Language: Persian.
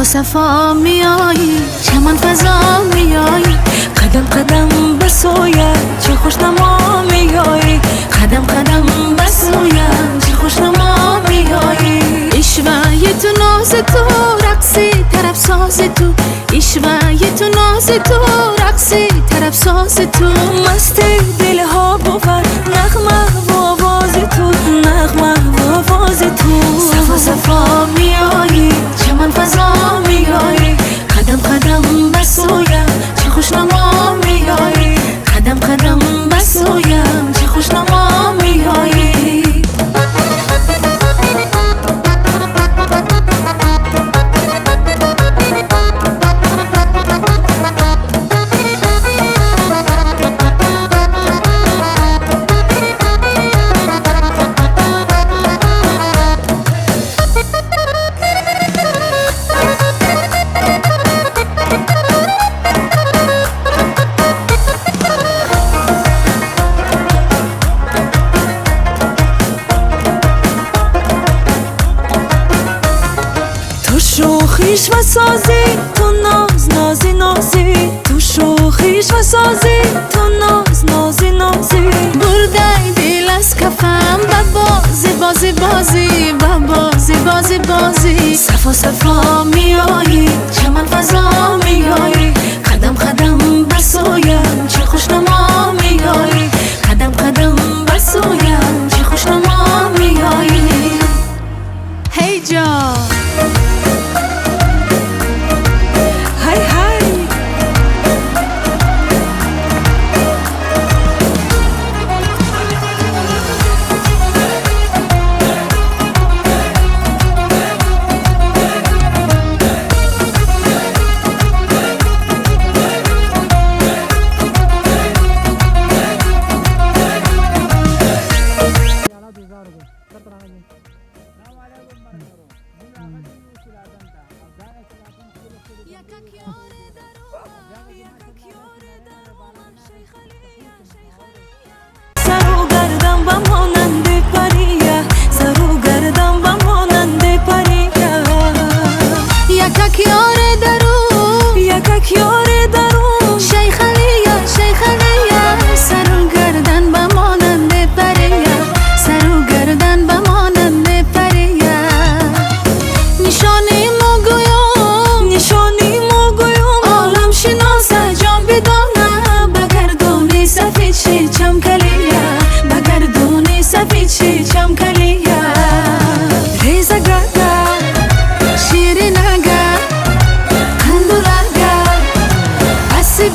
صفا صفا میایی، چمن فضا میایی، قدم قدم به سویت چه خوشنما میایی، قدم قدم به سویت چه خوشنما میایی. اشوه تو ناز تو رقصی طرف ساز تو، اشوه تو ناز تو رقصی طرف ساز تو، مست دل ها بود نغمه و آواز تو، نغمه و آواز تو. صفا صفا میایی، چمن فضا میایی، قدم قدم به سویم چه خوشنما میایی، قدم قدم به سویم چه خوشنما میایی. شوخیش و سازی تو ناز نازی نازی، تو شوخیش و سازی تو ناز نازی نازی، بردی دل از کفم و بازی بازی بازی و بازی بازی بازی. صفا صفا میایی، چمن فضا میایی، قدم قدم به سویم چه خوشنما میایی، قدم قدم به سویم چه خوشنما میایی. هی جان سرو گردم و مانند پریه، سرو گردم و مانند پریه، یکک یار درو، یکک یار درو، شیخ علیه شیخ علیه، سرو گردن و مانند پریه، سرو گردن و مانند پریه. نشانی مگویم، نشانی مگویم، عالم شناسه جان بدانه، بگردونی سفید شی چمکلیه، بگردونی سفید شی چمکلیه. ریزه گرده شیرین اگر، اندور اگر، اسی